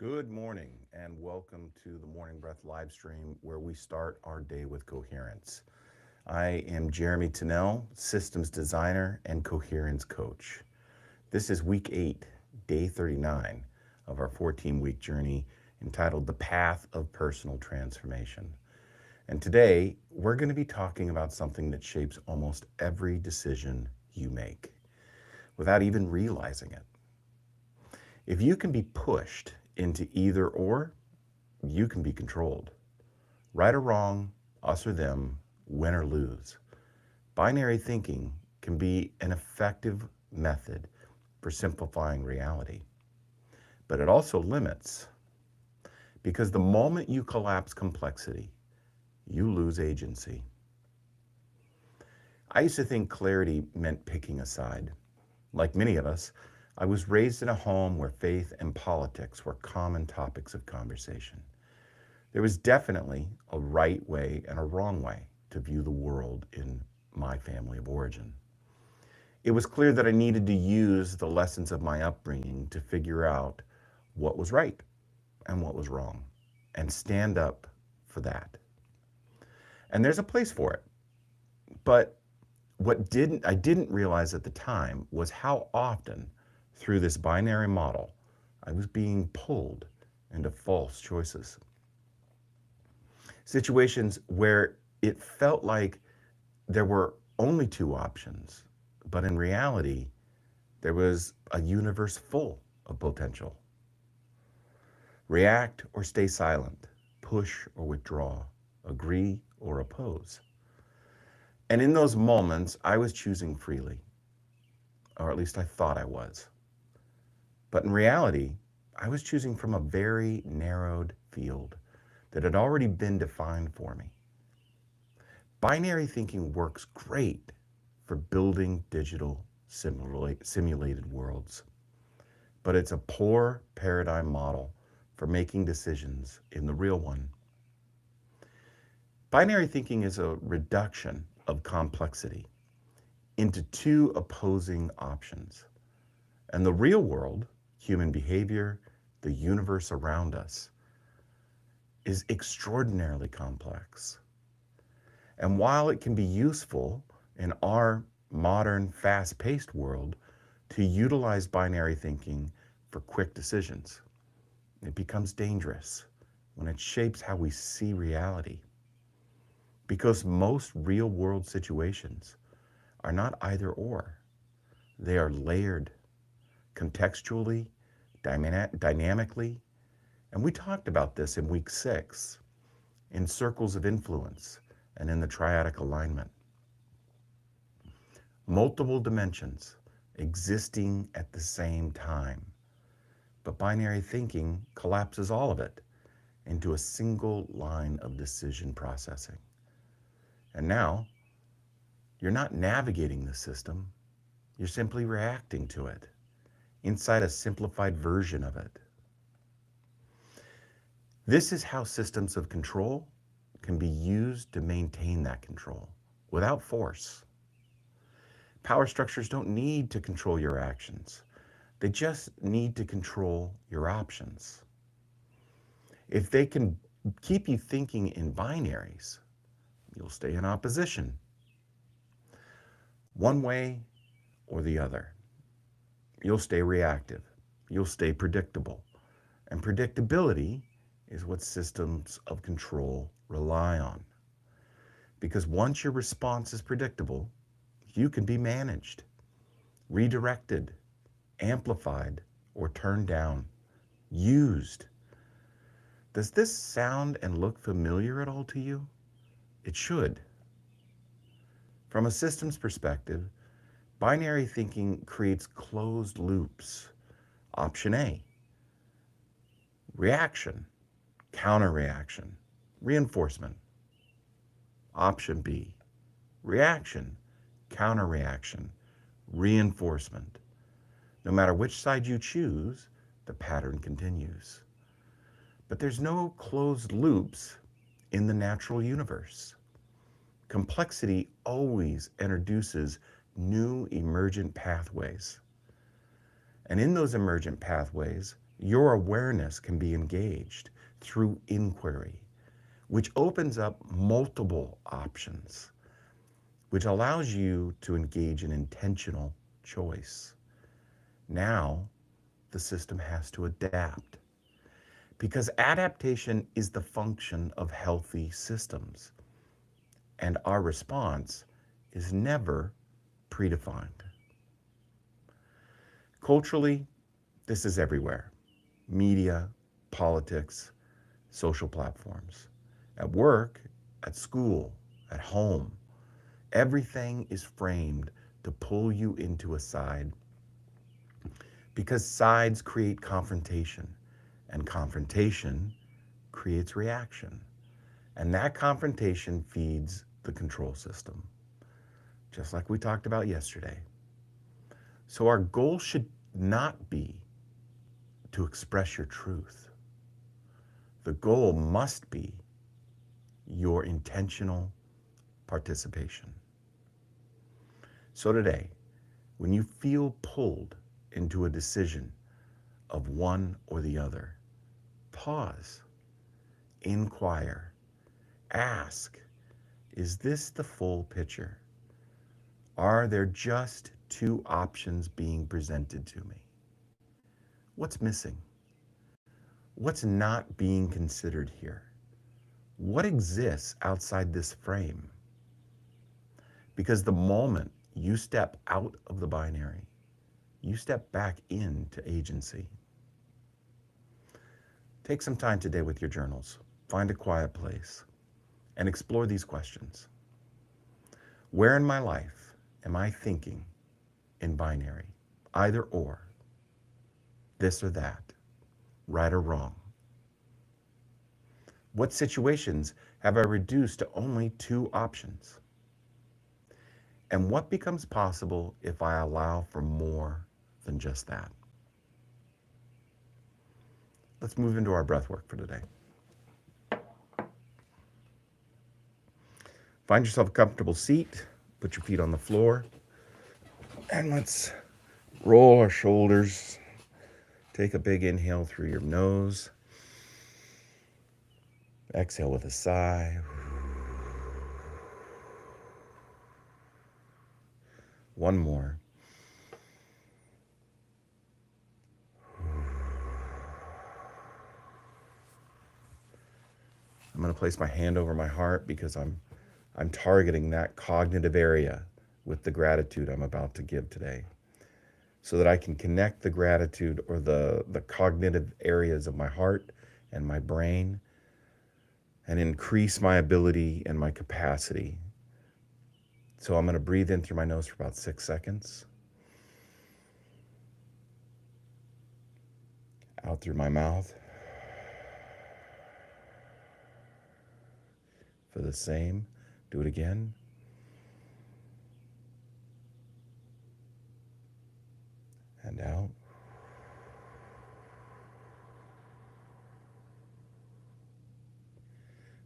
Good morning and welcome to the Morning Breath live stream where we start our day with coherence. I am Jeremy Tennell, systems designer and coherence coach. This is week 8, day 39 of our 14-week journey entitled The Path of Personal Transformation. And today we're going to be talking about something that shapes almost every decision you make without even realizing it. If you can be pushed into either or, you can be controlled. Right or wrong, us or them, win or lose. Binary thinking can be an effective method for simplifying reality. But it also limits, because the moment you collapse complexity, you lose agency. I used to think clarity meant picking a side. Like many of us, I was raised in a home where faith and politics were common topics of conversation. There was definitely a right way and a wrong way to view the world in my family of origin. It was clear that I needed to use the lessons of my upbringing to figure out what was right and what was wrong, and stand up for that. And there's a place for it. But I didn't realize at the time was how often through this binary model I was being pulled into false choices. Situations where it felt like there were only two options, but in reality, there was a universe full of potential. React or stay silent, push or withdraw, agree or oppose. And in those moments, I was choosing freely, or at least I thought I was. But in reality, I was choosing from a very narrowed field that had already been defined for me. Binary thinking works great for building digital simulated worlds, but it's a poor paradigm model for making decisions in the real one. Binary thinking is a reduction of complexity into two opposing options. And the real world, human behavior, the universe around us, is extraordinarily complex. And while it can be useful in our modern, fast-paced world to utilize binary thinking for quick decisions, it becomes dangerous when it shapes how we see reality. Because most real-world situations are not either or. They are layered, contextually, dynamically, and we talked about this in week 6, in circles of influence and in the triadic alignment. Multiple dimensions existing at the same time, but binary thinking collapses all of it into a single line of decision processing. And now, you're not navigating the system, you're simply reacting to it inside a simplified version of it. This is how systems of control can be used to maintain that control without force. Power structures don't need to control your actions. They just need to control your options. If they can keep you thinking in binaries, you'll stay in opposition, one way or the other. You'll stay reactive. You'll stay predictable. And predictability is what systems of control rely on. Because once your response is predictable, you can be managed, redirected, amplified, or turned down, used. Does this sound and look familiar at all to you? It should. From a systems perspective, binary thinking creates closed loops. Option A, reaction, counter-reaction, reinforcement. Option B, reaction, counter-reaction, reinforcement. No matter which side you choose, the pattern continues. But there's no closed loops in the natural universe. Complexity always introduces new emergent pathways. And in those emergent pathways, Your awareness can be engaged through inquiry, which opens up multiple options, which allows you to engage in intentional choice. Now, the system has to adapt because adaptation is the function of healthy systems, and our response is never predefined. Culturally, this is everywhere: media, politics, social platforms. At work, at school, at home, everything is framed to pull you into a side because sides create confrontation, and confrontation creates reaction. And that confrontation feeds the control system, just like we talked about yesterday. So our goal should not be to express your truth. The goal must be your intentional participation. So today, when you feel pulled into a decision of one or the other, pause, inquire, ask, is this the full picture? Are there just two options being presented to me? What's missing? What's not being considered here? What exists outside this frame? Because the moment you step out of the binary, you step back into agency. Take some time today with your journals. Find a quiet place and explore these questions. Where in my life am I thinking in binary, either or, this or that, right or wrong? What situations have I reduced to only two options? And what becomes possible if I allow for more than just that? Let's move into our breath work for today. Find yourself a comfortable seat, put your feet on the floor, and let's roll our shoulders. Take a big inhale through your nose. Exhale with a sigh. One more. I'm going to place my hand over my heart because I'm targeting that cognitive area with the gratitude I'm about to give today, so that I can connect the gratitude or the cognitive areas of my heart and my brain and increase my ability and my capacity. So I'm going to breathe in through my nose for about 6 seconds. Out through my mouth for the same. Do it again. And out.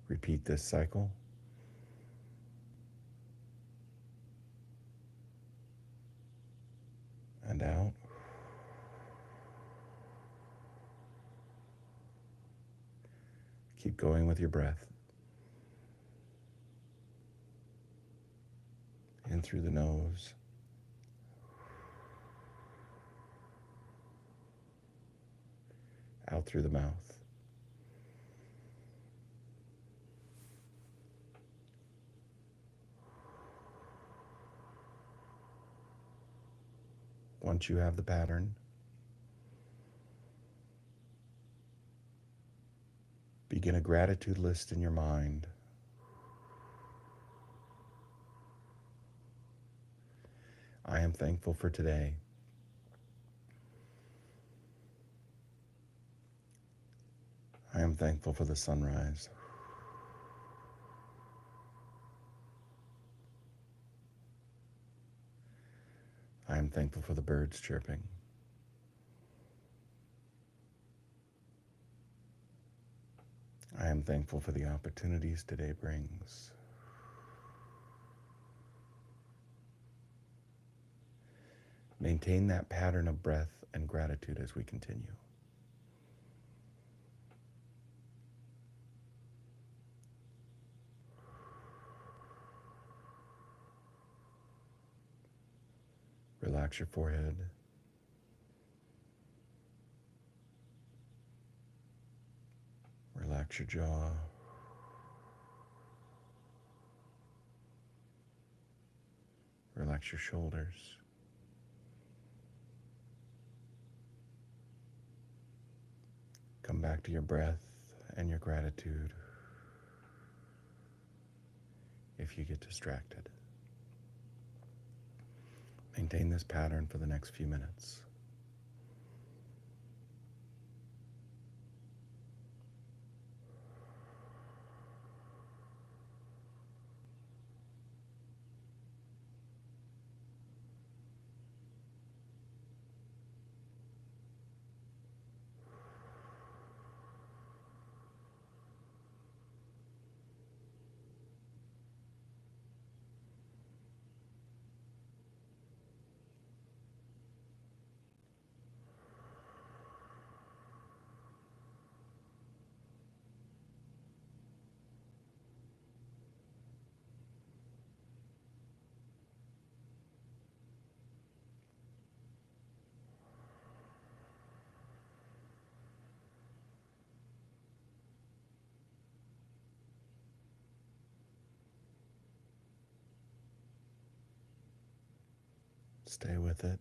Repeat this cycle. And out. Keep going with your breath. In through the nose. Out through the mouth. Once you have the pattern, begin a gratitude list in your mind. I am thankful for today. I am thankful for the sunrise. I am thankful for the birds chirping. I am thankful for the opportunities today brings. Maintain that pattern of breath and gratitude as we continue. Relax your forehead. Relax your jaw. Relax your shoulders. Come back to your breath and your gratitude if you get distracted. Maintain this pattern for the next few minutes. Stay with it.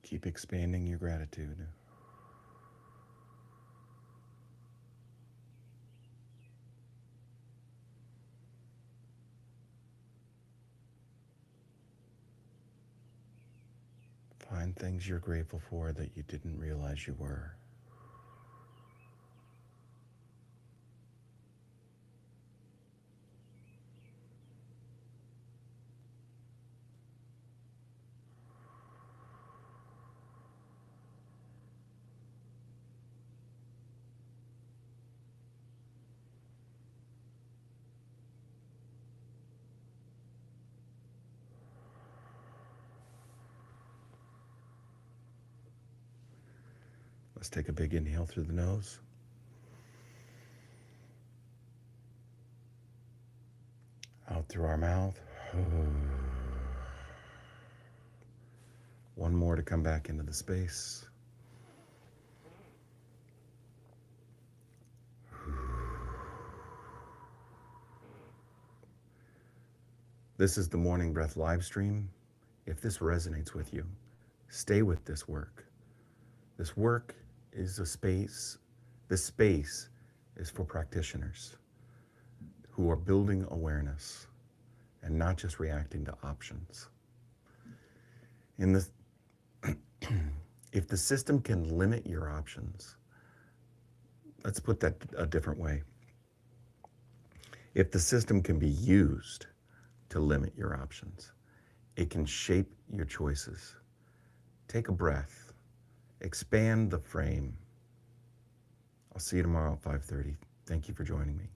Keep expanding your gratitude. Find things you're grateful for that you didn't realize you were. Let's take a big inhale through the nose. Out through our mouth. One more to come back into the space. This is the Morning Breath live stream. If this resonates with you, stay with this work. This work is a space. This space is for practitioners who are building awareness and not just reacting to options. If the system can limit your options, let's put that a different way. If the system can be used to limit your options, it can shape your choices. Take a breath. Expand the frame. I'll see you tomorrow at 5:30. Thank you for joining me.